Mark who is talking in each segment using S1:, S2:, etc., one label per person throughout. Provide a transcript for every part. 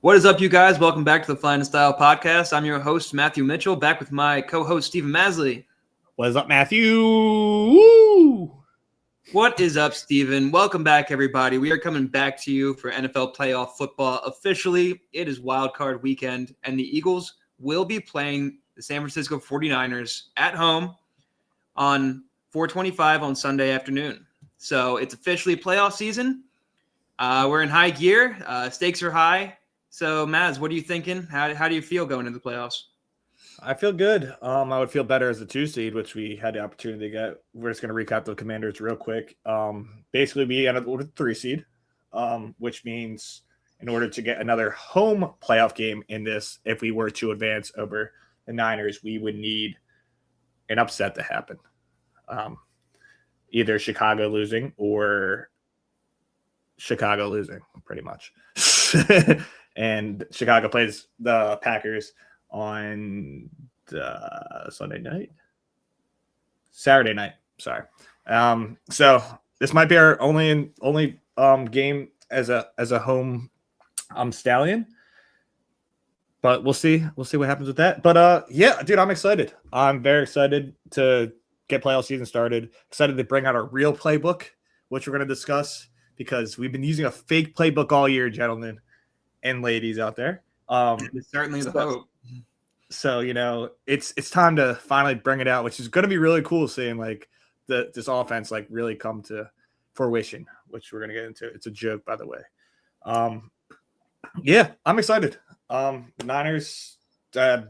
S1: What is up, you guys? Welcome back to the Flyin Style podcast. I'm your host, Matthew Mitchell, back with my co-host, Steven Maslij.
S2: What is up, Matthew? Woo!
S1: What is up, Steven? Welcome back, everybody. We are coming back to you for NFL playoff football officially. It is wild card weekend, and the Eagles will be playing the San Francisco 49ers at home on 4:25 on Sunday afternoon. So it's officially playoff season. We're in high gear. Stakes are high. So, Maz, what are you thinking? How do you feel going into the playoffs?
S2: I feel good. I would feel better as a 2 seed, which we had the opportunity to get. We're just going to recap the Commanders real quick. Basically, we ended with a 3 seed, which means in order to get another home playoff game in this, if we were to advance over the Niners, we would need an upset to happen. Either Chicago losing or Chicago losing, pretty much. And Chicago plays the Packers on Saturday night. Sorry. So this might be our only game as a home Stallion, but we'll see. We'll see what happens with that. But yeah, dude, I'm excited. I'm very excited to get playoff season started. Excited to bring out our real playbook, which we're going to discuss because we've been using a fake playbook all year, gentlemen and ladies out there.
S1: It's certainly the hope.
S2: So, it's time to finally bring it out, which is going to be really cool seeing like this offense like really come to fruition, which we're going to get into. It's a joke, by the way. Yeah, I'm excited. The Niners are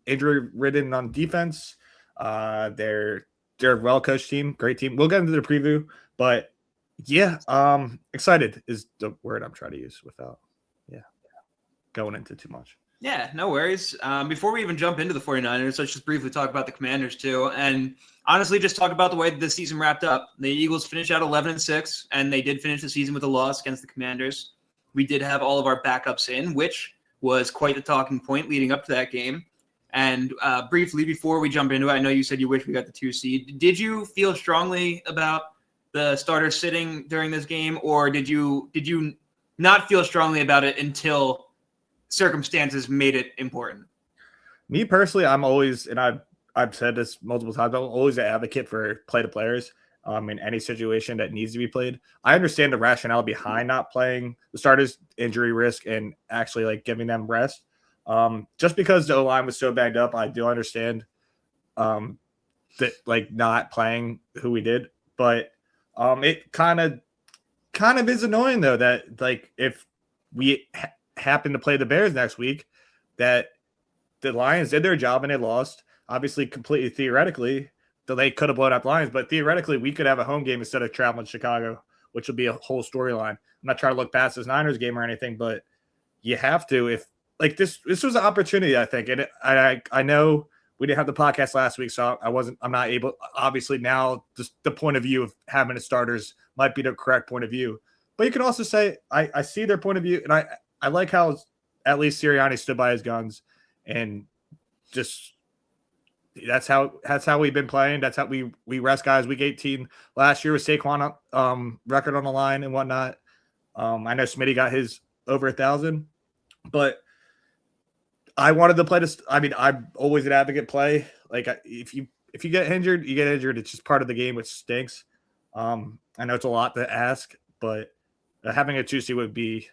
S2: injury ridden on defense. They're a well-coached team, great team. We'll get into the preview, but yeah, excited is the word I'm trying to use without going into too much.
S1: Yeah, no worries. Before we even jump into the 49ers, let's just briefly talk about the Commanders too. And honestly, just talk about the way the season wrapped up. The Eagles finished out 11-6, and they did finish the season with a loss against the Commanders. We did have all of our backups in, which was quite the talking point leading up to that game. And briefly, before we jump into it, I know you said you wish we got the 2 seed. Did you feel strongly about the starters sitting during this game, or did you not feel strongly about it until circumstances made it important?
S2: Me personally, I'm always, and I've said this multiple times, I'm always an advocate for play the players in any situation that needs to be played. I understand the rationale behind not playing the starters, injury risk, and actually like giving them rest. Just because the O-line was so banged up, I do understand that like not playing who we did, but it kind of is annoying though that like if we happen to play the Bears next week, that the Lions did their job and they lost. Obviously, completely theoretically, they could have blown out the Lions, but theoretically, we could have a home game instead of traveling to Chicago, which would be a whole storyline. I'm not trying to look past this Niners game or anything, but you have to. If like this was an opportunity, I think, and I know we didn't have the podcast last week, so I'm not able. Obviously, now the point of view of having the starters might be the correct point of view, but you can also say I see their point of view, and I like how at least Sirianni stood by his guns and just that's how we've been playing. That's how we rest guys. Week 18 last year with Saquon record on the line and whatnot. I know Smitty got his over 1,000, but I wanted to play this. I mean, I'm always an advocate play. Like if you get injured, you get injured. It's just part of the game, which stinks. I know it's a lot to ask, but having a 2 seed would be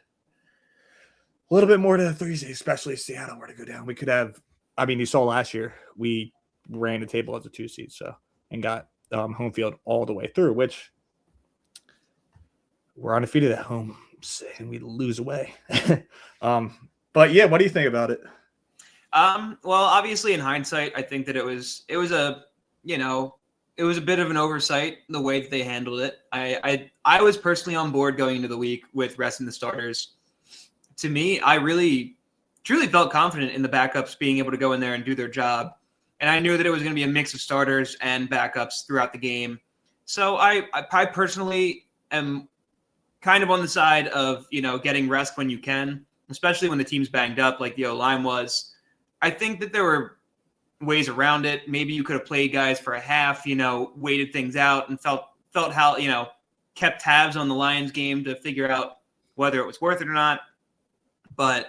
S2: a little bit more to the 3 seed, especially if Seattle were to go down. We could have. I mean, you saw last year we ran the table as a 2 seed, and got home field all the way through, which we're undefeated at home, and we lose away. But yeah, what do you think about it?
S1: Well, obviously in hindsight, I think that it was a bit of an oversight the way that they handled it. I was personally on board going into the week with resting the starters. To me, I really truly felt confident in the backups being able to go in there and do their job. And I knew that it was going to be a mix of starters and backups throughout the game. So I personally am kind of on the side of, getting rest when you can, especially when the team's banged up like the O-line was. I think that there were ways around it. Maybe you could have played guys for a half, waited things out and felt how, kept tabs on the Lions game to figure out whether it was worth it or not. But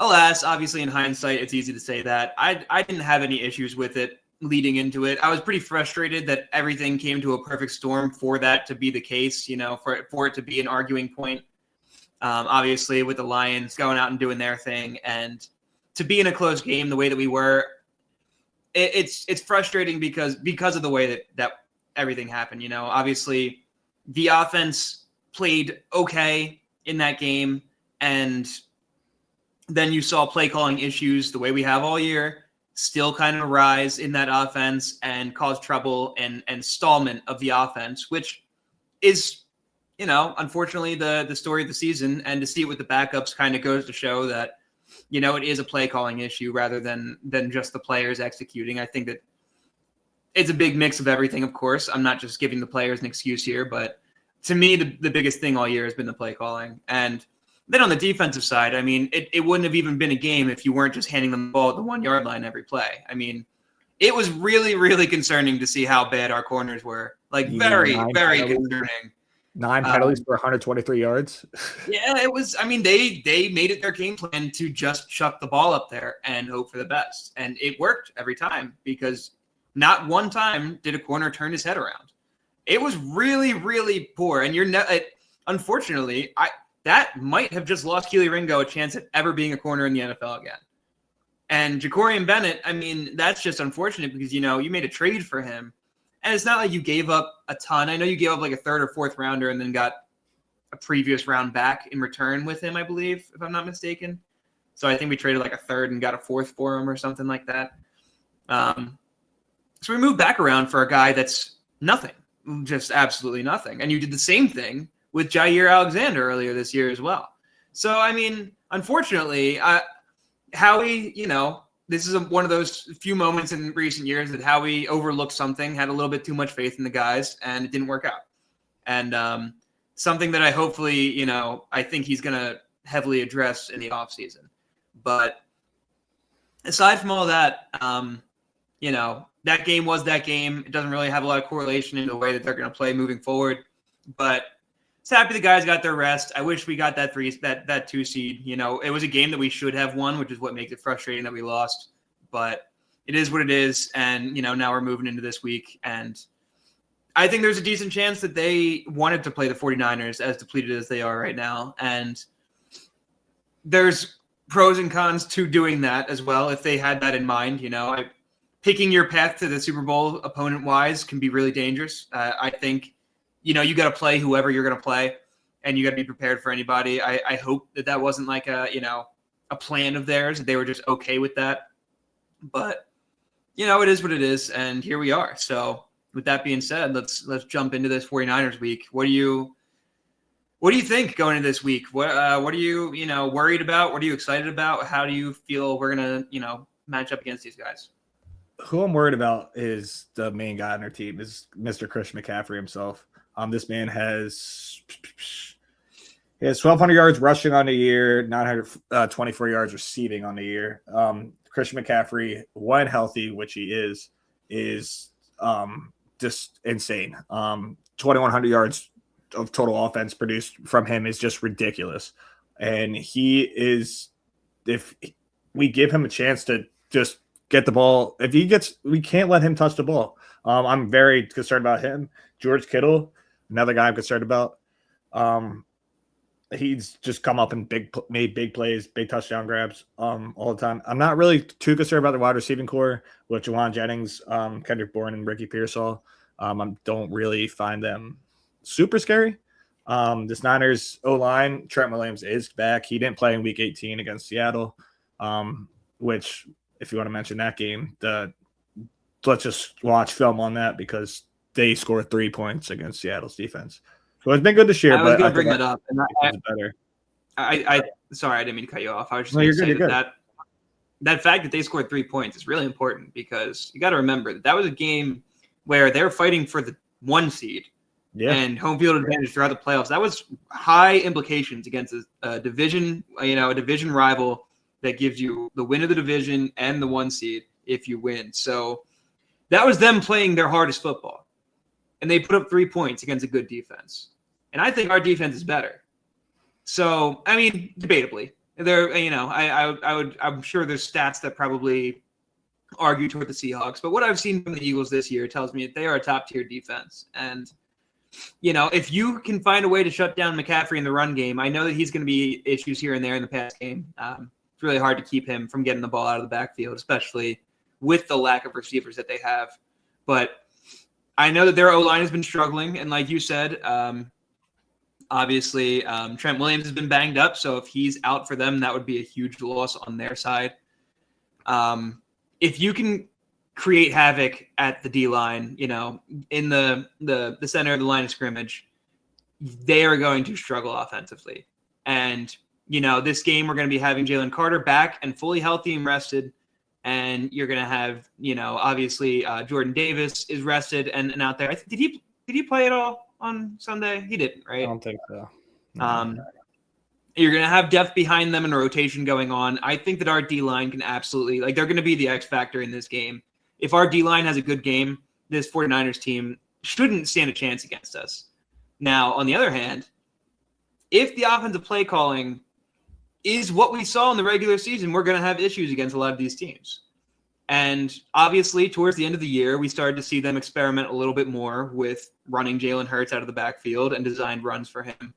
S1: alas, obviously in hindsight, it's easy to say that. I didn't have any issues with it leading into it. I was pretty frustrated that everything came to a perfect storm for that to be the case, for it to be an arguing point. Obviously, with the Lions going out and doing their thing, and to be in a close game the way that we were, it's frustrating because of the way that everything happened. Obviously, the offense played okay in that game, and then you saw play calling issues the way we have all year still kind of rise in that offense and cause trouble and stallment of the offense, which is, unfortunately the story of the season. And to see it with the backups kind of goes to show that, it is a play calling issue rather than just the players executing. I think that it's a big mix of everything, of course. I'm not just giving the players an excuse here, but to me, the biggest thing all year has been the play calling. And then on the defensive side, I mean, it wouldn't have even been a game if you weren't just handing them the ball at the 1 yard line every play. I mean, it was really, really concerning to see how bad our corners were. Like, very, very concerning.
S2: 9 penalties for 123 yards.
S1: Yeah, it was. I mean, they made it their game plan to just chuck the ball up there and hope for the best. And it worked every time because not one time did a corner turn his head around. It was really, really poor. And unfortunately, that might have just lost Keely Ringo a chance at ever being a corner in the NFL again. And Jacorian Bennett, I mean, that's just unfortunate because, you made a trade for him. And it's not like you gave up a ton. I know you gave up like a third or fourth rounder and then got a previous round back in return with him, I believe, if I'm not mistaken. So I think we traded like a third and got a fourth for him or something like that. So we moved back around for a guy that's nothing, just absolutely nothing. And you did the same thing with Jair Alexander earlier this year as well. So, I mean, unfortunately, Howie, this is one of those few moments in recent years that Howie overlooked something, had a little bit too much faith in the guys, and it didn't work out. And something that I hopefully, I think he's going to heavily address in the offseason. But aside from all that, that game was that game. It doesn't really have a lot of correlation in the way that they're going to play moving forward. But it's happy the guys got their rest. I wish we got that 2 seed. It was a game that we should have won, which is what makes it frustrating that we lost. But it is what it is. And, now we're moving into this week. And I think there's a decent chance that they wanted to play the 49ers as depleted as they are right now. And there's pros and cons to doing that as well. If they had that in mind, picking your path to the Super Bowl opponent-wise can be really dangerous. I think, you got to play whoever you're going to play, and you got to be prepared for anybody. I hope that wasn't like a plan of theirs. They were just okay with that. But, it is what it is, and here we are. So with that being said, let's jump into this 49ers week. What do you think going into this week? What are you, worried about? What are you excited about? How do you feel we're going to, match up against these guys?
S2: Who I'm worried about is the main guy on our team, is Mr. Christian McCaffrey himself. This man has 1,200 yards rushing on the year, 924 yards receiving on the year. Christian McCaffrey, when healthy, which he is just insane. 2,100 yards of total offense produced from him is just ridiculous. And he is, if we give him a chance to just get the ball, we can't let him touch the ball. I'm very concerned about him. George Kittle, another guy I'm concerned about. He's just come up and made big plays, big touchdown grabs all the time. I'm not really too concerned about the wide receiving core with Jawan Jennings, Kendrick Bourne, and Ricky Pearsall. I don't really find them super scary. This Niners O-line, Trent Williams is back. He didn't play in Week 18 against Seattle, which, if you want to mention that game, let's just watch film on that because they scored 3 points against Seattle's defense. So it's been good this year.
S1: I was going to bring that up. And
S2: better.
S1: Sorry, I didn't mean to cut you off. I was just going to say that fact that they scored 3 points is really important because you got to remember that was a game where they were fighting for the 1 seed and home field advantage throughout the playoffs. That was high implications against a division, a division rival that gives you the win of the division and the 1 seed if you win. So that was them playing their hardest football. And they put up 3 points against a good defense. And I think our defense is better. So, I mean, debatably. There, I'm sure there's stats that probably argue toward the Seahawks, but what I've seen from the Eagles this year tells me that they are a top tier defense. And, if you can find a way to shut down McCaffrey in the run game, I know that he's going to be issues here and there in the pass game. It's really hard to keep him from getting the ball out of the backfield, especially with the lack of receivers that they have. But I know that their O-line has been struggling. And like you said, obviously, Trent Williams has been banged up. So if he's out for them, that would be a huge loss on their side. If you can create havoc at the D-line, in the center of the line of scrimmage, they are going to struggle offensively. And, this game we're going to be having Jalen Carter back and fully healthy and rested. And you're going to have, obviously Jordan Davis is rested and out there. Did he play at all on Sunday? He didn't, right?
S2: I don't think so.
S1: You're going to have depth behind them and a rotation going on. I think that our D-line can absolutely, they're going to be the X factor in this game. If our D-line has a good game, this 49ers team shouldn't stand a chance against us. Now, on the other hand, if the offensive play calling is what we saw in the regular season, we're going to have issues against a lot of these teams. And obviously, towards the end of the year, we started to see them experiment a little bit more with running Jalen Hurts out of the backfield and designed runs for him.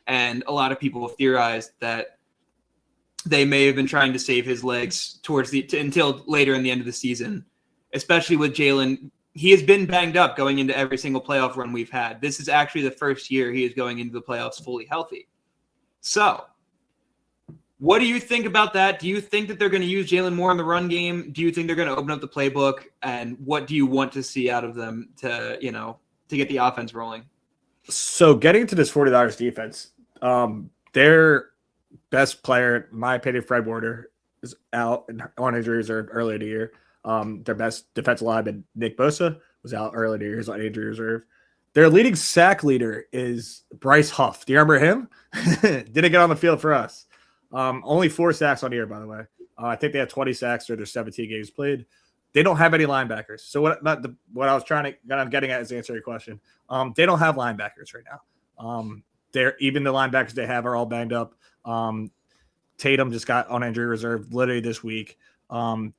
S1: And a lot of people have theorized that they may have been trying to save his legs until later in the end of the season, especially with Jalen. He has been banged up going into every single playoff run we've had. This is actually the first year he is going into the playoffs fully healthy. So, what do you think about that? Do you think that they're going to use Jalen more in the run game? Do you think they're going to open up the playbook? And what do you want to see out of them to get the offense rolling?
S2: So getting to this 49ers defense, their best player, in my opinion, Fred Warner, is out on injury reserve earlier in the year. Their best defensive lineman, Nick Bosa, was out earlier in the year. He's on injury reserve. Their leading sack leader is Bryce Huff. Do you remember him? Didn't get on the field for us. Only 4 sacks on the year, by the way. I think they had 20 sacks through their 17 games played. They don't have any linebackers. So what I was getting at is to answer your question. They don't have linebackers right now. Even the linebackers they have are all banged up. Tatum just got on injury reserve literally this week.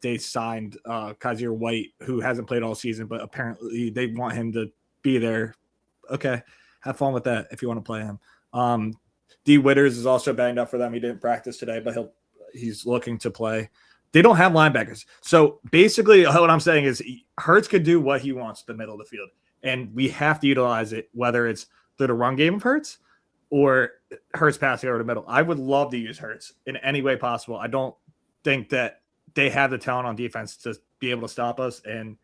S2: They signed Kaiser White, who hasn't played all season, but apparently they want him to be there. Okay, have fun with that if you want to play him. D. Witters is also banged up for them. He didn't practice today, but he's looking to play. They don't have linebackers. So basically what I'm saying is Hurts could do what he wants in the middle of the field, and we have to utilize it, whether it's through the run game of Hurts or Hurts passing over the middle. I would love to use Hurts in any way possible. I don't think that they have the talent on defense to be able to stop us, and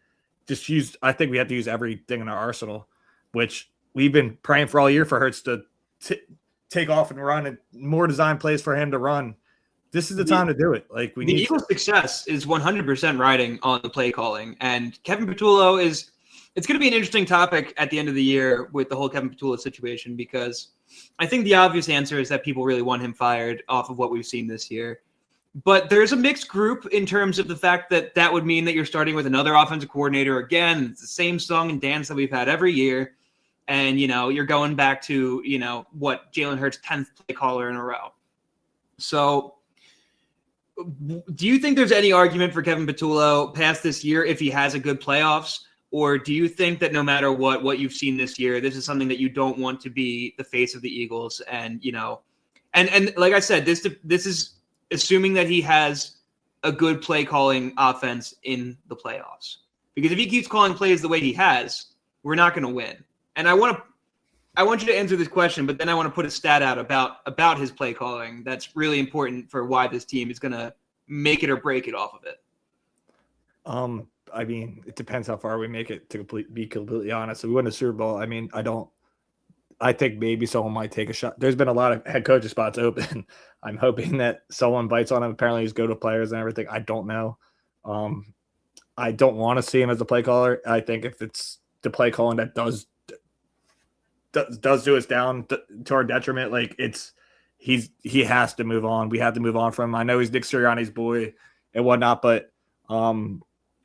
S2: I think we have to use everything in our arsenal, which we've been praying for all year for Hurts to take off and run, and more design plays for him to run. This is the time to do it. The
S1: Eagles' success is 100% riding on the play calling, and Kevin Patullo it's going to be an interesting topic at the end of the year with the whole Kevin Patullo situation, because I think the obvious answer is that people really want him fired off of what we've seen this year. But there's a mixed group in terms of the fact that would mean that you're starting with another offensive coordinator again. It's the same song and dance that we've had every year. And, you're going back to, what Jalen Hurts' 10th play caller in a row. So do you think there's any argument for Kevin Patullo past this year if he has a good playoffs? Or do you think that no matter what you've seen this year, this is something that you don't want to be the face of the Eagles? And, and like I said, this is assuming that he has a good play calling offense in the playoffs. Because if he keeps calling plays the way he has, we're not going to win. And I want you to answer this question, but then I want to put a stat out about his play calling that's really important for why this team is going to make it or break it off of it.
S2: I mean, it depends how far we make it, to be completely honest. If we win the Super Bowl, I think maybe someone might take a shot. There's been a lot of head coaching spots open. I'm hoping that someone bites on him. Apparently he's go-to players and everything. I don't know. I don't want to see him as a play caller. I think if it's the play calling that does do us down to our detriment, he has to move on. We have to move on from him. I know he's Nick Sirianni's boy and whatnot, but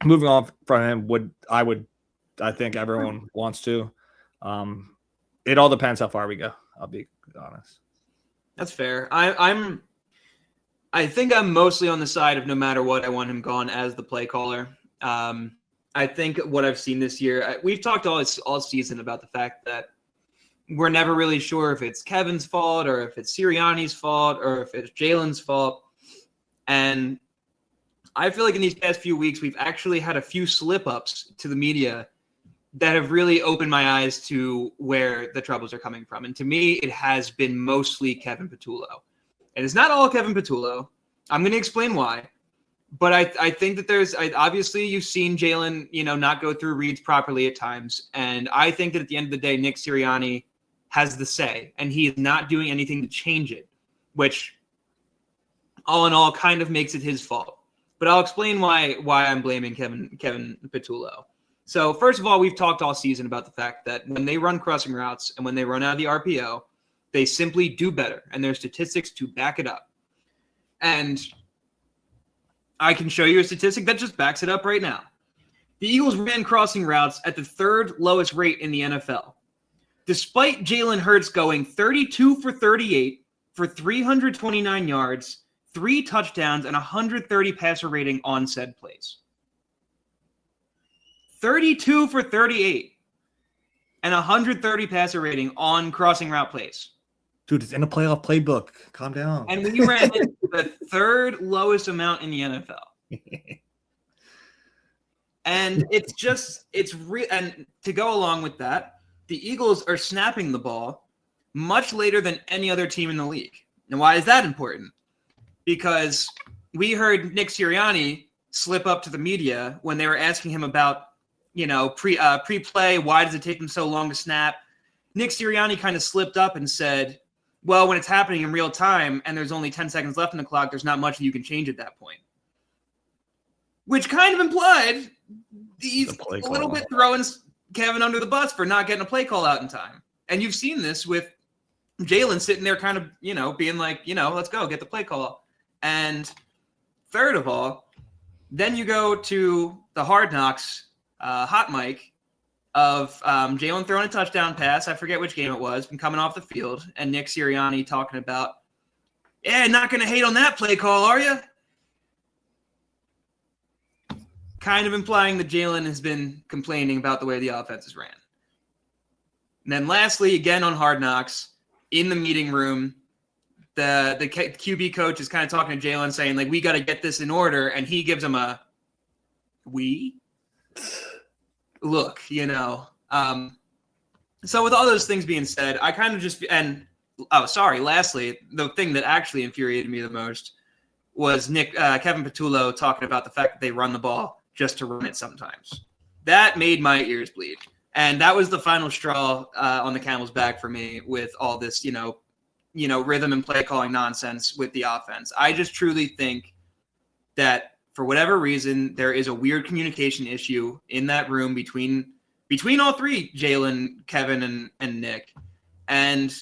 S2: moving on from him I think everyone wants to. It all depends how far we go. I'll be honest.
S1: That's fair. I'm I think I'm mostly on the side of no matter what, I want him gone as the play caller. I think what I've seen this year, we've talked all season about the fact that we're never really sure if it's Kevin's fault or if it's Sirianni's fault or if it's Jalen's fault. And I feel like in these past few weeks, we've actually had a few slip-ups to the media that have really opened my eyes to where the troubles are coming from. And to me, it has been mostly Kevin Patullo. And it's not all Kevin Patullo. I'm going to explain why. But I think that obviously you've seen Jalen, not go through reads properly at times. And I think that at the end of the day, Nick Sirianni has the say, and he is not doing anything to change it, which all in all kind of makes it his fault. But I'll explain why I'm blaming Kevin Patullo. So first of all, we've talked all season about the fact that when they run crossing routes and when they run out of the RPO, they simply do better, and there's statistics to back it up. And I can show you a statistic that just backs it up right now. The Eagles ran crossing routes at the third lowest rate in the NFL. Despite Jalen Hurts going 32 for 38 for 329 yards, 3 touchdowns, and 130 passer rating on said plays. 32 for 38 and 130 passer rating on crossing route plays.
S2: Dude, it's in a playoff playbook. Calm down.
S1: And we ran into the third lowest amount in the NFL. And and to go along with that, the Eagles are snapping the ball much later than any other team in the league. And why is that important? Because we heard Nick Sirianni slip up to the media when they were asking him about, pre-play, why does it take them so long to snap? Nick Sirianni kind of slipped up and said, well, when it's happening in real time and there's only 10 seconds left in the clock, there's not much that you can change at that point. Which kind of implied he's a little bit throwing Kevin under the bus for not getting a play call out in time. And you've seen this with Jalen sitting there kind of, being like, let's go, get the play call. And third of all, then you go to the Hard Knocks hot mic of Jalen throwing a touchdown pass. I forget which game it was, been coming off the field, and Nick Sirianni talking about, not going to hate on that play call, are you? Kind of implying that Jalen has been complaining about the way the offense is ran. And then lastly, again on Hard Knocks, in the meeting room, the QB coach is kind of talking to Jalen saying, like, we got to get this in order, and he gives him a, we? Look, so with all those things being said, I kind of just, lastly, the thing that actually infuriated me the most was Kevin Patullo talking about the fact that they run the ball just to run it sometimes. That made my ears bleed. And that was the final straw on the camel's back for me with all this, rhythm and play calling nonsense with the offense. I just truly think that for whatever reason, there is a weird communication issue in that room between all three, Jalen, Kevin, and Nick. And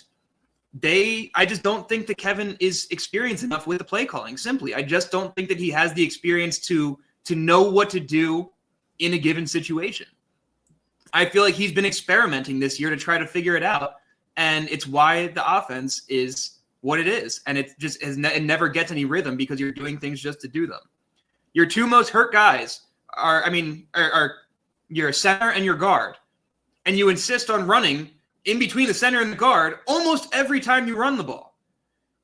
S1: I just don't think that Kevin is experienced enough with the play calling, simply. I just don't think that he has the experience to know what to do in a given situation. I feel like he's been experimenting this year to try to figure it out, and it's why the offense is what it is. And it just it never gets any rhythm because you're doing things just to do them. Your two most hurt guys are your center and your guard. And you insist on running in between the center and the guard almost every time you run the ball.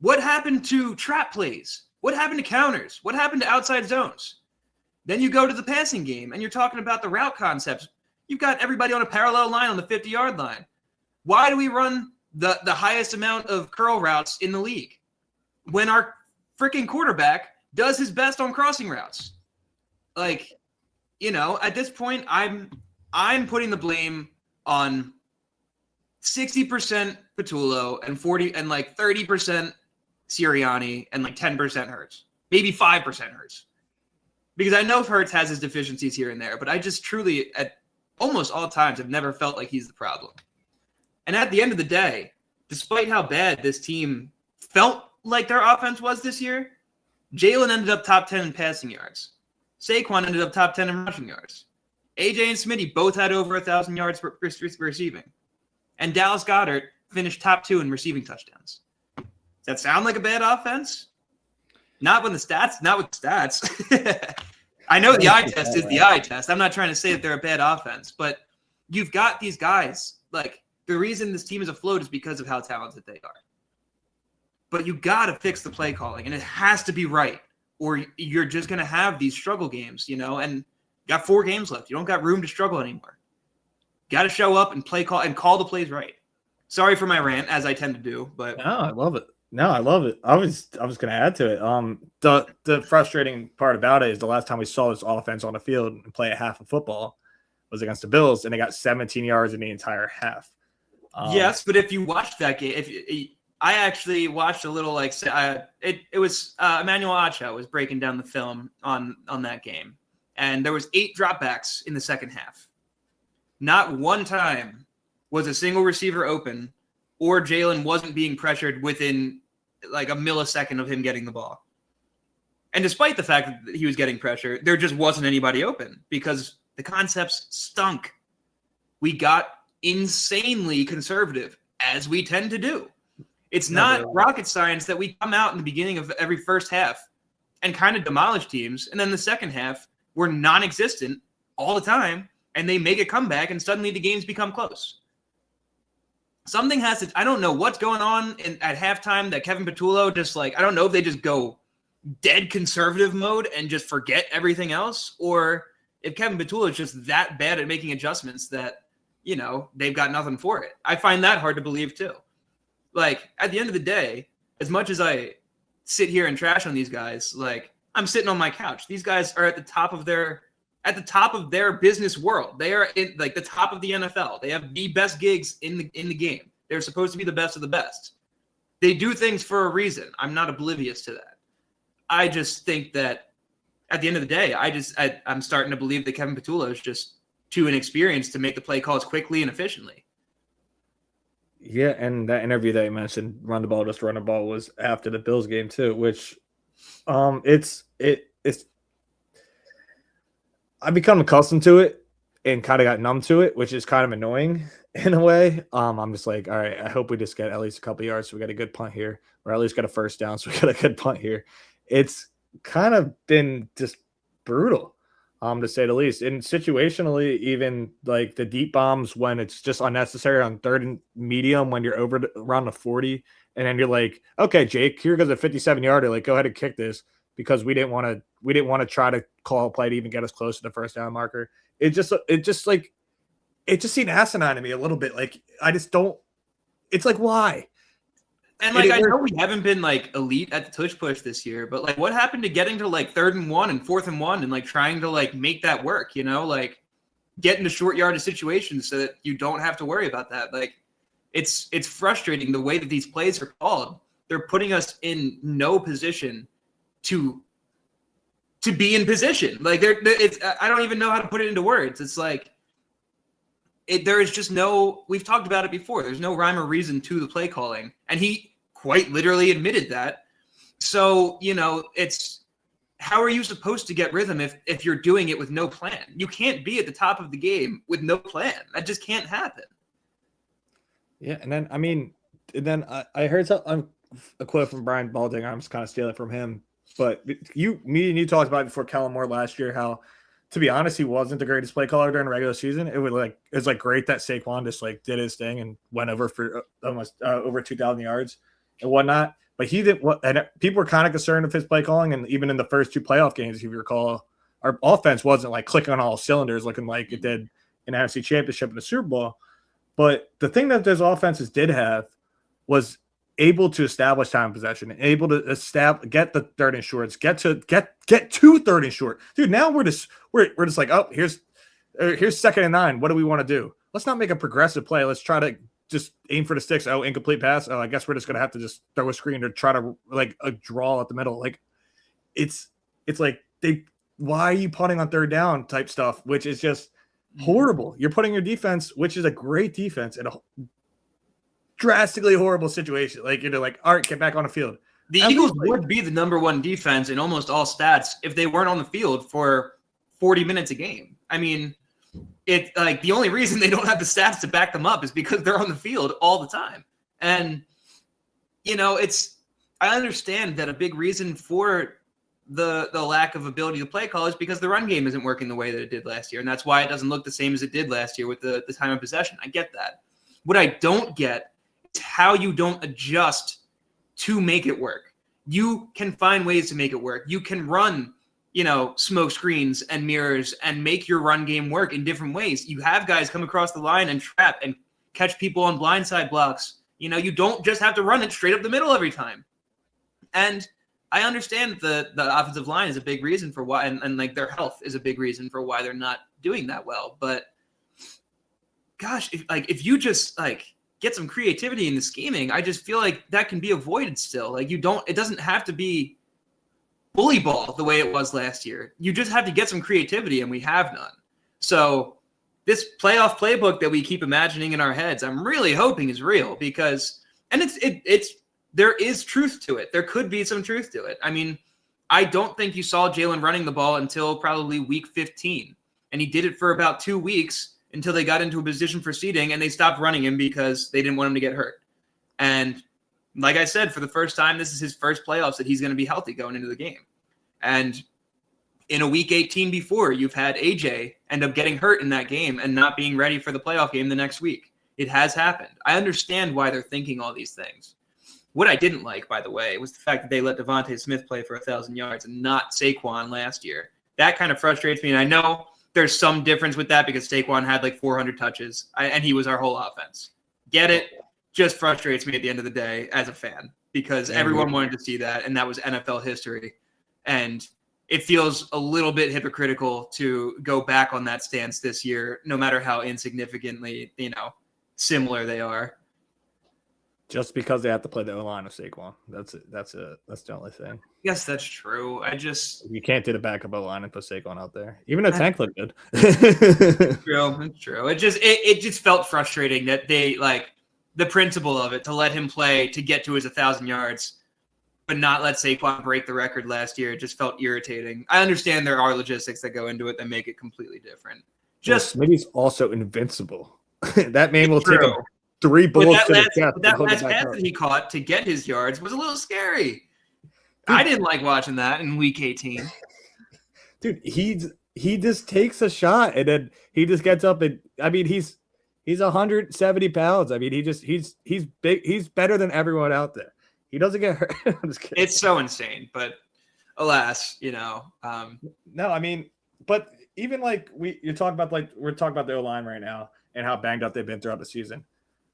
S1: What happened to trap plays? What happened to counters? What happened to outside zones? Then you go to the passing game and you're talking about the route concepts. You've got everybody on a parallel line on the 50-yard line. Why do we run the highest amount of curl routes in the league when our freaking quarterback does his best on crossing routes? Like, at this point, I'm putting the blame on 60% Patullo and 30% Sirianni and 10% Hurts, maybe 5% Hurts, because I know Hurts has his deficiencies here and there, but I just truly at almost all times have never felt like he's the problem. And at the end of the day, despite how bad this team felt like their offense was this year, Jalen ended up top 10 in passing yards. Saquon ended up top 10 in rushing yards. AJ and Smitty both had over 1,000 yards receiving. And Dallas Goedert finished top 2 in receiving touchdowns. Does that sound like a bad offense? Not with stats. I know the eye test is the eye test. I'm not trying to say that they're a bad offense, but you've got these guys. Like, the reason this team is afloat is because of how talented they are. But you got to fix the play calling, and it has to be right, or you're just going to have these struggle games, and you got 4 games left. You don't got room to struggle anymore. Got to show up and call the plays right. Sorry for my rant, as I tend to do, but
S2: no, I love it. I was going to add to it. The frustrating part about it is the last time we saw this offense on the field and play a half of football was against the Bills, and they got 17 yards in the entire half.
S1: Yes, but if you watched that game, I actually watched a little, it was Emmanuel Acho was breaking down the film on that game, and there was 8 dropbacks in the second half. Not one time was a single receiver open, or Jalen wasn't being pressured within like a millisecond of him getting the ball. And despite the fact that he was getting pressure, there just wasn't anybody open because the concepts stunk. We got insanely conservative, as we tend to do. It's not rocket science that we come out in the beginning of every first half and kind of demolish teams, and then the second half, we're non-existent all the time, and they make a comeback, and suddenly the games become close. Something has to – I don't know what's going on at halftime that Kevin Patullo just I don't know if they just go dead conservative mode and just forget everything else, or if Kevin Patullo is just that bad at making adjustments that, they've got nothing for it. I find that hard to believe too. At the end of the day, as much as I sit here and trash on these guys, I'm sitting on my couch. These guys are at the top of their business world. They are in the top of the NFL. They have the best gigs in the game. They're supposed to be the best of the best. They do things for a reason. I'm not oblivious to that. I just think that at the end of the day, I'm starting to believe that Kevin Patullo is just too inexperienced to make the play calls quickly and efficiently.
S2: Yeah, and that interview that you mentioned, run the ball, was after the Bills game too, which it's I've become accustomed to it and kind of got numb to it, which is kind of annoying in a way. I'm just like, all right, I hope we just get at least a couple of yards so we got a good punt here, or at least get a first down so we got a good punt here. It's kind of been just brutal, to say the least. And situationally, even like the deep bombs when it's just unnecessary on third and medium when you're around the 40, and then you're like, okay, Jake, here goes a 57-yarder. Go ahead and kick this because we didn't want to try to call a play to even get us close to the first down marker. It just seemed asinine to me a little bit. I just don't. It's why?
S1: And I know we haven't been elite at the tush push this year, but what happened to getting to 3rd and 1 and 4th and 1 and trying to make that work, get into short yardage situations so that you don't have to worry about that. It's frustrating the way that these plays are called. They're putting us in no position to be in position. I don't even know how to put it into words. It's there is just no, we've talked about it before. There's no rhyme or reason to the play calling. And he quite literally admitted that. So, it's how are you supposed to get rhythm if you're doing it with no plan? You can't be at the top of the game with no plan. That just can't happen.
S2: Yeah. And then, I heard a quote from Brian Balding. I'm just kind of stealing it from him. But me and you talked about it before Kellen Moore last year, how, to be honest, he wasn't the greatest play caller during the regular season. It was great that Saquon just did his thing and went over for almost over 2,000 yards and whatnot. But he didn't. And people were kind of concerned of his play calling. And even in the first 2 playoff games, if you recall, our offense wasn't clicking on all cylinders, looking like it did in the NFC Championship and the Super Bowl. But the thing that those offenses did have was able to establish time possession, able to get the 3rd and shorts, get to 3rd and short. Dude, now we're just oh, here's 2nd and 9. What do we want to do? Let's not make a progressive play. Let's try to just aim for the sticks. Oh, incomplete pass. Oh, I guess we're just gonna have to just throw a screen or try to a draw at the middle. It's why are you punting on 3rd down type stuff, which is just horrible. You're putting your defense, which is a great defense, in a drastically horrible situation. All right, get back on the field.
S1: The Eagles would be the number 1 defense in almost all stats if they weren't on the field for 40 minutes a game. The only reason they don't have the stats to back them up is because they're on the field all the time. And, I understand that a big reason for the lack of ability to play call is because the run game isn't working the way that it did last year. And that's why it doesn't look the same as it did last year with the time of possession. I get that. What I don't get is how you don't adjust to make it work. You can find ways to make it work. You can run, smoke screens and mirrors and make your run game work in different ways. You have guys come across the line and trap and catch people on blindside blocks. You don't just have to run it straight up the middle every time. And I understand the offensive line is a big reason for why, and like their health is a big reason for why they're not doing that well. But gosh, if you just get some creativity in the scheming, I just feel like that can be avoided still. It doesn't have to be bully ball the way it was last year. You just have to get some creativity, and we have none. So this playoff playbook that we keep imagining in our heads, I'm really hoping is real because, and it's there is truth to it. There could be some truth to it. I mean, I don't think you saw Jalen running the ball until probably week 15. And he did it for about 2 weeks until they got into a position for seeding and they stopped running him because they didn't want him to get hurt. And like I said, for the first time, this is his first playoffs that he's going to be healthy going into the game. And in a week 18 before, you've had AJ end up getting hurt in that game and not being ready for the playoff game the next week. It has happened. I understand why they're thinking all these things. What I didn't like, by the way, was the fact that they let Devontae Smith play for 1,000 yards and not Saquon last year. That kind of frustrates me. And I know there's some difference with that because Saquon had 400 touches and he was our whole offense. Get it? Just frustrates me at the end of the day as a fan because everyone wanted to see that, and that was NFL history. And it feels a little bit hypocritical to go back on that stance this year, no matter how insignificantly, similar they are.
S2: Just because they have to play the O-line of Saquon. That's it. That's the only thing.
S1: Yes, that's true.
S2: You can't do the backup O-line and put Saquon out there. Even a tank looked good.
S1: It's true. It just felt frustrating that they the principle of it to let him play to get to his 1,000 yards, but not let Saquon break the record last year. It just felt irritating. I understand there are logistics that go into it that make it completely different.
S2: Maybe he's also invincible. That man will take 3 bullets to the chest.
S1: That last pass that he caught to get his yards was a little scary. I didn't like watching that in week 18.
S2: Dude, he just takes a shot and then he just gets up and he's 170 pounds. He's big. He's better than everyone out there. He doesn't get hurt. I'm just kidding.
S1: It's so insane, but alas, No,
S2: but even you're talking about we're talking about the O-line right now and how banged up they've been throughout the season.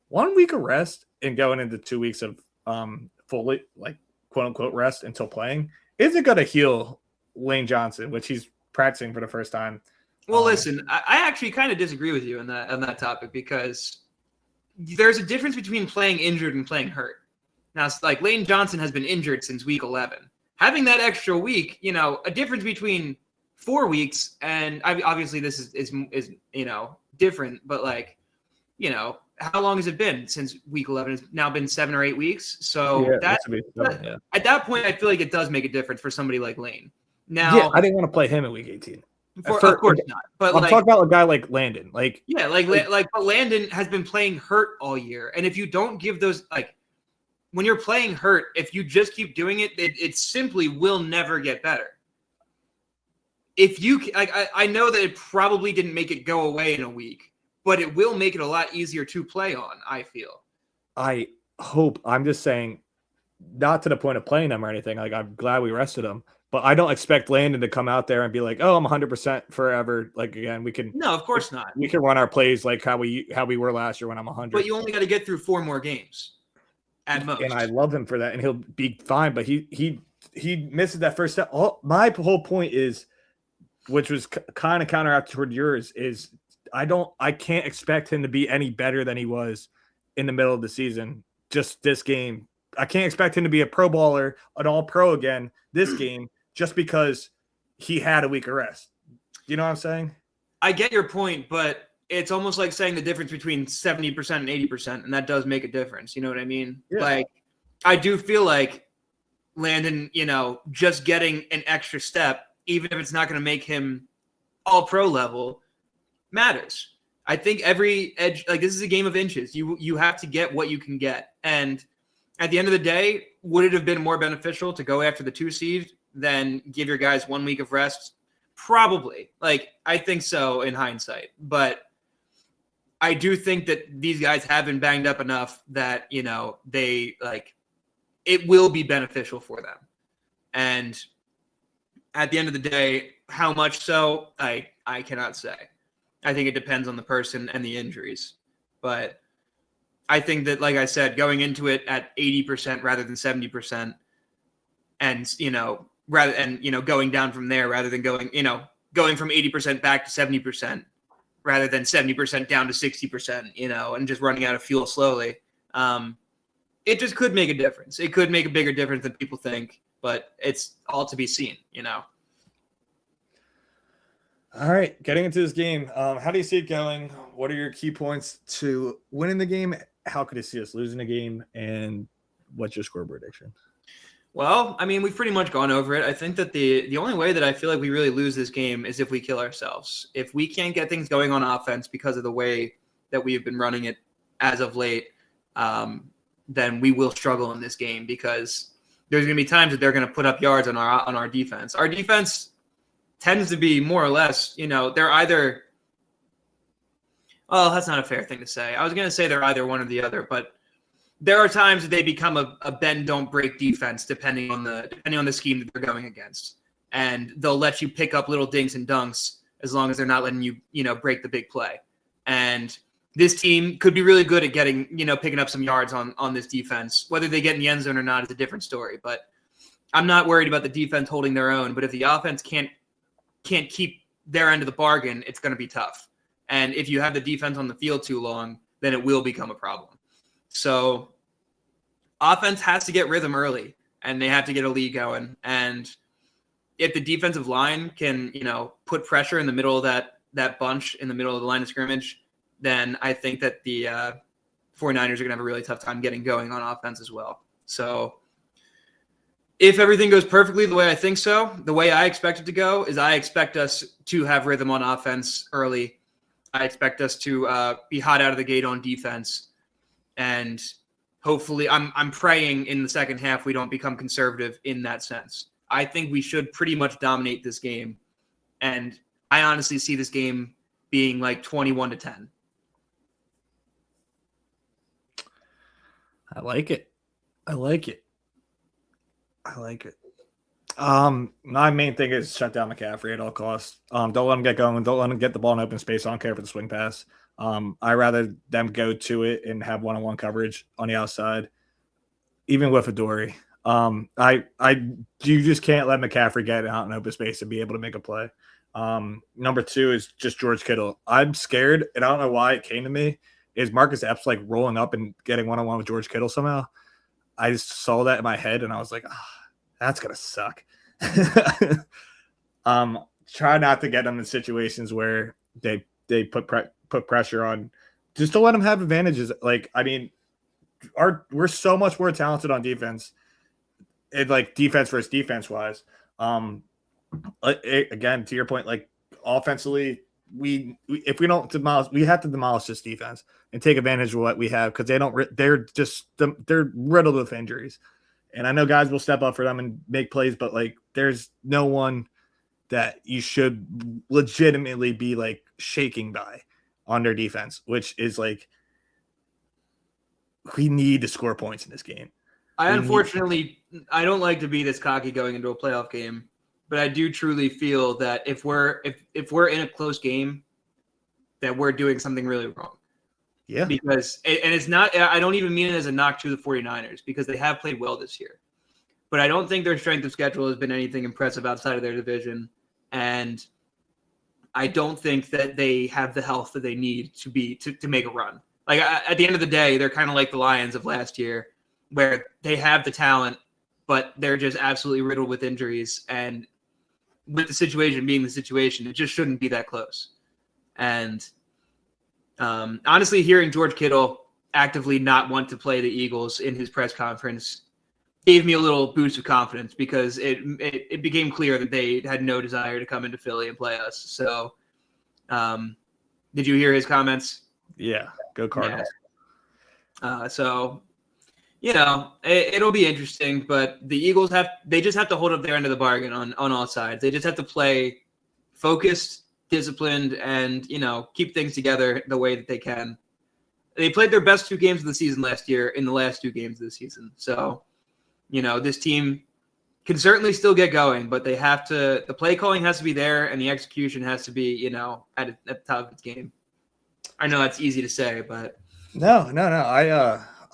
S2: 1 week of rest and going into 2 weeks of fully quote unquote rest until playing isn't going to heal Lane Johnson, which he's practicing for the first time.
S1: Well, listen, I actually kind of disagree with you on that topic because there's a difference between playing injured and playing hurt. Now, Lane Johnson has been injured since week 11. Having that extra week, a difference between 4 weeks and obviously this is different, but how long has it been since week 11? It's now been 7 or 8 weeks. So at that point, I feel like it does make a difference for somebody like Lane. Now,
S2: I didn't want to play him in week 18.
S1: Of course not. But
S2: I'm talking about a guy like Landon. But
S1: Landon has been playing hurt all year. And if you don't give those, when you're playing hurt, if you just keep doing it, it simply will never get better. If you, I know that it probably didn't make it go away in a week, but it will make it a lot easier to play on, I feel.
S2: I hope. I'm just saying, not to the point of playing him or anything. I'm glad we rested him, but I don't expect Landon to come out there and be like, "Oh, I'm 100% forever." Again, we can.
S1: No, of course not.
S2: We can run our plays like how we were last year when I'm 100.
S1: But you only got to get through 4 more games, at most.
S2: And I love him for that, and he'll be fine. But he misses that first step. My whole point is, which was kind of counteract toward yours, is I can't expect him to be any better than he was in the middle of the season. Just this game. I can't expect him to be a pro baller, an all pro again this game, just because he had a week of rest. You know what I'm saying?
S1: I get your point, but it's almost like saying the difference between 70% and 80%, and that does make a difference. You know what I mean?
S2: Yeah.
S1: I do feel like Landon, just getting an extra step, even if it's not going to make him all pro level, matters. I think every edge, this is a game of inches. You have to get what you can get. And at the end of the day, would it have been more beneficial to go after the 2 seed than give your guys 1 week of rest? Probably. Like, I think so in hindsight. But I do think that these guys have been banged up enough that, they it will be beneficial for them. And at the end of the day, how much so, I cannot say. I think it depends on the person and the injuries. But I think that, like I said, going into it at 80% rather than 70%, and going down from there rather than going from 80% back to 70% rather than 70% down to 60%, and just running out of fuel slowly. It just could make a difference. It could make a bigger difference than people think, but it's all to be seen.
S2: All right, getting into this game, how do you see it going? What are your key points to winning the game? How could you see us losing the game? And what's your score prediction?
S1: Well, I mean, we've pretty much gone over it. I think that the only way that I feel like we really lose this game is if we kill ourselves. If we can't get things going on offense because of the way that we've been running it as of late, then we will struggle in this game because there's going to be times that they're going to put up yards on our defense. Our defense tends to be more or less, they're either – well, that's not a fair thing to say. I was going to say they're either one or the other, but there are times that they become a bend, don't break defense depending on the scheme that they're going against. And they'll let you pick up little dinks and dunks as long as they're not letting you, break the big play. And this team could be really good at getting, picking up some yards on this defense. Whether they get in the end zone or not is a different story. But I'm not worried about the defense holding their own. But if the offense can't keep their end of the bargain, it's going to be tough. And if you have the defense on the field too long, then it will become a problem. So offense has to get rhythm early, and they have to get a lead going. And if the defensive line can, put pressure in the middle of that bunch in the middle of the line of scrimmage, then I think that the 49ers are going to have a really tough time getting going on offense as well. So if everything goes perfectly the way I think so, the way I expect it to go is I expect us to have rhythm on offense early. I expect us to be hot out of the gate on defense. And hopefully I'm praying in the second half we don't become conservative in that sense. I think we should pretty much dominate this game. And I honestly see this game being like 21-10.
S2: I like it. My main thing is shut down McCaffrey at all costs. Don't let him get going. Don't let him get the ball in open space. I don't care for the swing pass. I rather them go to it and have one-on-one coverage on the outside, even with Adoree. You just can't let McCaffrey get out in open space and be able to make a play. Number 2 is just George Kittle. I'm scared, and I don't know why it came to me. Is Marcus Epps like rolling up and getting one-on-one with George Kittle somehow? I just saw that in my head, and I was like, that's gonna suck. Try not to get them in situations where they put pressure on, just to let them have advantages. Like, I mean, we're so much more talented on defense, and like defense versus defense wise. Again, to your point, like offensively, if we don't demolish, we have to demolish this defense and take advantage of what we have, because they're riddled with injuries. And I know guys will step up for them and make plays, but like there's no one that you should legitimately be like shaking by on their defense, which is like, we need to score points in this game.
S1: I don't like to be this cocky going into a playoff game, but I do truly feel that if we're in a close game, that we're doing something really wrong.
S2: Yeah.
S1: Because, and it's not, I don't even mean it as a knock to the 49ers, because they have played well this year. But I don't think their strength of schedule has been anything impressive outside of their division. And I don't think that they have the health that they need to make a run. Like, at the end of the day, they're kind of like the Lions of last year, where they have the talent, but they're just absolutely riddled with injuries. And with the situation being the situation, it just shouldn't be that close. And honestly, hearing George Kittle actively not want to play the Eagles in his press conference gave me a little boost of confidence, because it became clear that they had no desire to come into Philly and play us. So did you hear his comments?
S2: Yeah. Go Cardinals.
S1: Yeah. So, It'll be interesting, but the Eagles they just have to hold up their end of the bargain on all sides. They just have to play focused, disciplined, and, keep things together the way that they can. They played their best 2 games of the season last year in the last 2 games of the season. So, this team can certainly still get going, but the play calling has to be there and the execution has to be, at the top of its game. I know that's easy to say, but
S2: No.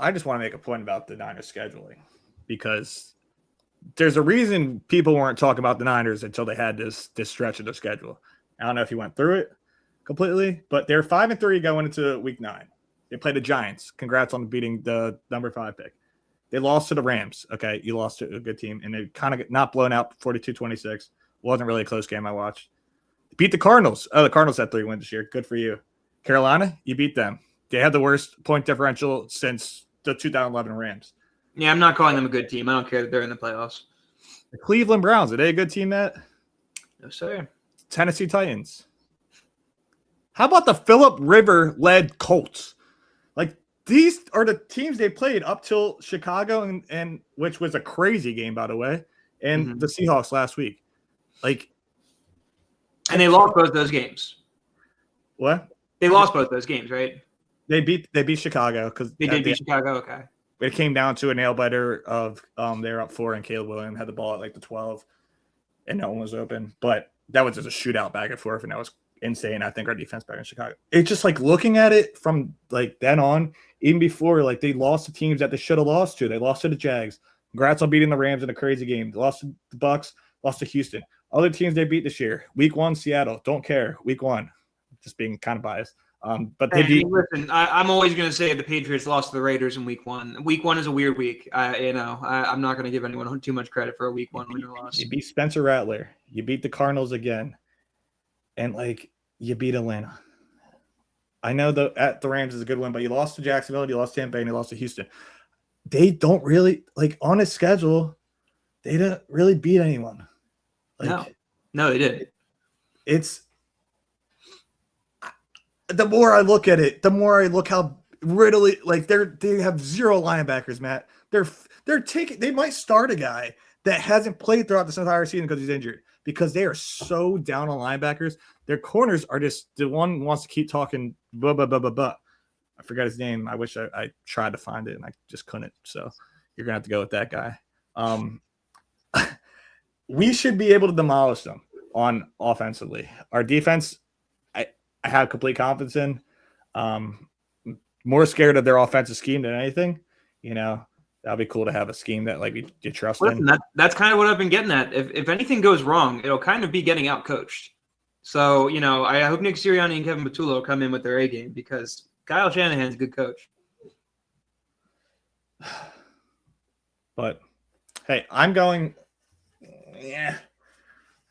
S2: I just want to make a point about the Niners scheduling, because there's a reason people weren't talking about the Niners until they had this stretch of their schedule. I don't know if you went through it completely, but they're 5-3 going into week 9. They played the Giants. Congrats on beating the number 5 pick. They lost to the Rams. Okay, you lost to a good team, and they kind of not blown out 42-26. Wasn't really a close game I watched. Beat the Cardinals. Oh, the Cardinals had 3 wins this year. Good for you. Carolina, you beat them. They had the worst point differential since the 2011 Rams.
S1: Yeah, I'm not calling them a good team. I don't care that they're in the playoffs.
S2: The Cleveland Browns, are they a good team, Matt?
S1: No, sir.
S2: Tennessee Titans. How about the Phillip River-led Colts? Like, these are the teams they played up till Chicago, and which was a crazy game, by the way, and the Seahawks last week. Like,
S1: and they lost both those games.
S2: What?
S1: They lost both those games, right?
S2: They beat Chicago because
S1: they did beat Chicago. Okay.
S2: It came down to a nail biter of they were up 4 and Caleb Williams had the ball at like the 12, and no one was open. But that was just a shootout back and forth, and that was insane. I think our defense back in Chicago. It's just like looking at it from like then on, even before, like they lost to teams that they should have lost to. They lost to the Jags. Congrats on beating the Rams in a crazy game. They lost to the Bucks. Lost to Houston. Other teams they beat this year. Week 1, Seattle. Don't care. Week 1. Just being kind of biased. But they beat.
S1: Listen, I'm always going to say the Patriots lost to the Raiders in Week 1. Week 1 is a weird week. I'm not going to give anyone too much credit for a Week 1 win or loss.
S2: You beat Spencer Rattler. You beat the Cardinals again, and you beat Atlanta. I know at the Rams is a good win, but you lost to Jacksonville, you lost to Tampa Bay, and you lost to Houston. They don't really on a schedule. They didn't really beat anyone.
S1: No, they didn't.
S2: It's. The more I look at it, the more I look how riddly they have 0 linebackers, Matt. They might start a guy that hasn't played throughout this entire season because he's injured, because they are so down on linebackers. Their corners are just the one who wants to keep talking blah blah blah blah blah. I forgot his name. I wish I tried to find it and I just couldn't. So you're gonna have to go with that guy. We should be able to demolish them on offensively. Our defense, I have complete confidence in. More scared of their offensive scheme than anything. That'd be cool to have a scheme that you trust in.
S1: That's kind of what I've been getting at. If anything goes wrong, it'll kind of be getting out coached. So, I hope Nick Sirianni and Kevin Patullo come in with their A game, because Kyle Shanahan's a good coach.
S2: But hey, I'm going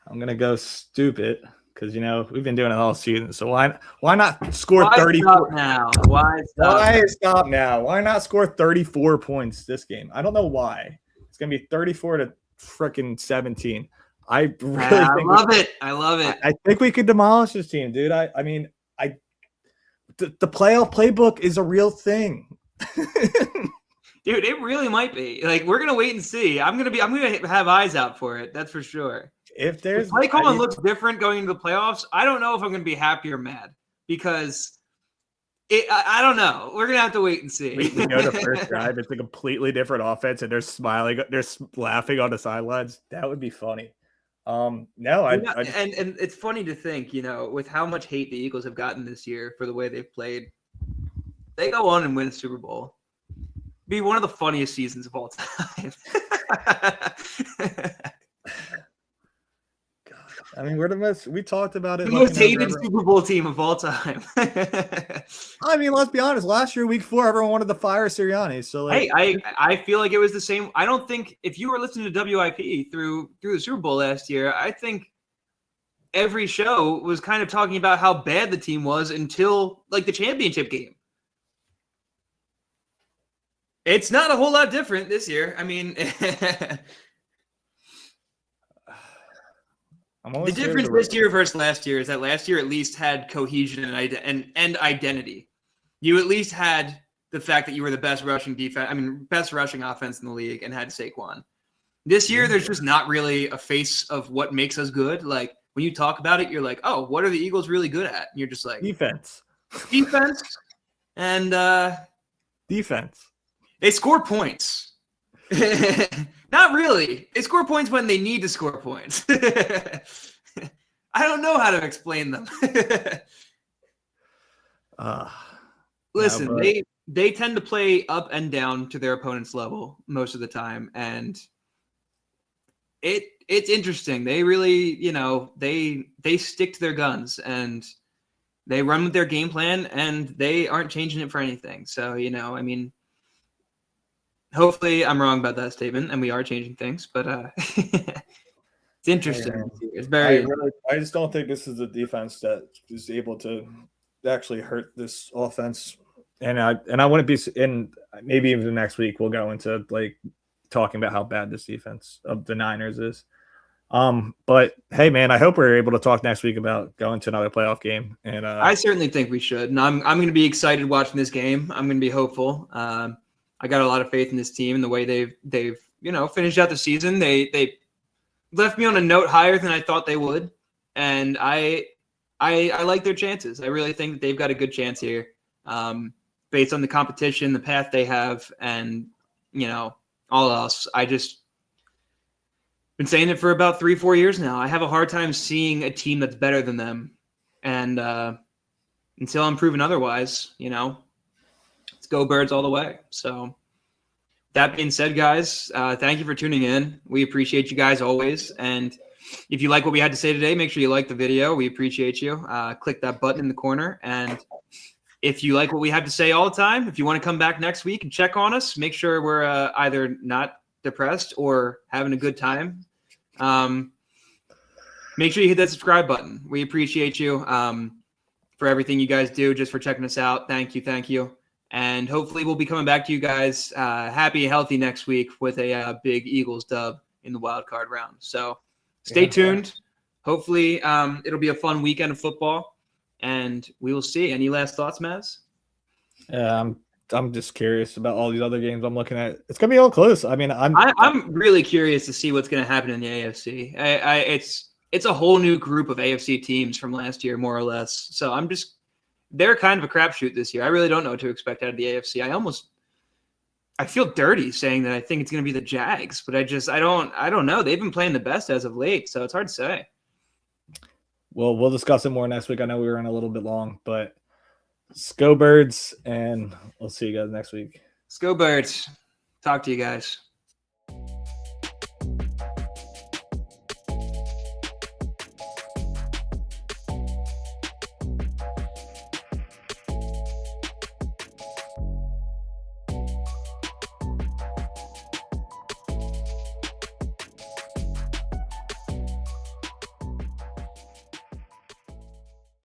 S2: to go stupid. Because we've been doing it all season, so why not score 34
S1: now?
S2: Why stop now? Why not score 34 points this game? I don't know why. It's gonna be 34 to freaking 17. I love
S1: it.
S2: I think we could demolish this team, dude. The playoff playbook is a real thing.
S1: Dude, it really might be. We're gonna wait and see. I'm gonna have eyes out for it. That's for sure.
S2: If there's
S1: play calling looks different going into the playoffs, I don't know if I'm going to be happy or mad, because I don't know. We're going to have to wait and see.
S2: We go to first drive. It's a completely different offense, and they're smiling. They're laughing on the sidelines. That would be funny. And
S1: it's funny to think, with how much hate the Eagles have gotten this year for the way they've played, they go on and win a Super Bowl. Be one of the funniest seasons of all time.
S2: I mean, we talked about it.
S1: The most hated Super Bowl team of all time.
S2: I mean, let's be honest. Last year, week 4, everyone wanted to fire Sirianni. So,
S1: I feel like it was the same. I don't think, if you were listening to WIP through the Super Bowl last year, I think every show was kind of talking about how bad the team was until the championship game. It's not a whole lot different this year. I mean, the difference this year versus last year is that last year at least had cohesion and identity. You at least had the fact that you were the best rushing best rushing offense in the league and had Saquon. This year, there's just not really a face of what makes us good. Like when you talk about it, you're like, oh, what are the Eagles really good at? And you're just like
S2: defense,
S1: and
S2: defense.
S1: They score points. Not really. They score points when they need to score points. I don't know how to explain them. Listen, they tend to play up and down to their opponent's level most of the time, and it's interesting. They really, they stick to their guns and they run with their game plan, and they aren't changing it for anything. So, hopefully I'm wrong about that statement, and we are changing things, but it's interesting. It's very.
S2: I just don't think this is a defense that is able to actually hurt this offense, and I wouldn't be. And maybe even next week we'll go into like talking about how bad this defense of the Niners is. But hey, man, I hope we're able to talk next week about going to another playoff game. And
S1: I certainly think we should. And I'm going to be excited watching this game. I'm going to be hopeful. I got a lot of faith in this team and the way they've finished out the season. They left me on a note higher than I thought they would, and I like their chances. I really think that they've got a good chance here, based on the competition, the path they have, and all else. I just been saying it for about 3-4 years now. I have a hard time seeing a team that's better than them, and until I'm proven otherwise, let's go Birds all the way. So that being said, guys, thank you for tuning in. We appreciate you guys always. And if you like what we had to say today, make sure you like the video. We appreciate you. Click that button in the corner. And if you like what we have to say all the time, if you want to come back next week and check on us, make sure we're either not depressed or having a good time. Make sure you hit that subscribe button. We appreciate you for everything you guys do, just for checking us out. Thank you. And hopefully we'll be coming back to you guys happy and healthy next week with a big Eagles dub in the wild card round. So stay tuned. Hopefully it'll be a fun weekend of football, and we will see. Any last thoughts, Maz?
S2: Yeah, I'm just curious about all these other games I'm looking at. It's gonna be all close. I mean,
S1: I'm really curious to see what's gonna happen in the AFC. It's a whole new group of AFC teams from last year, more or less. So they're kind of a crapshoot this year. I really don't know what to expect out of the AFC. I feel dirty saying that I think it's going to be the Jags, but I don't know. They've been playing the best as of late, so it's hard to say.
S2: Well, we'll discuss it more next week. I know we were in a little bit long, but let's go Birds, and we'll see you guys next week.
S1: Let's go Birds. Talk to you guys.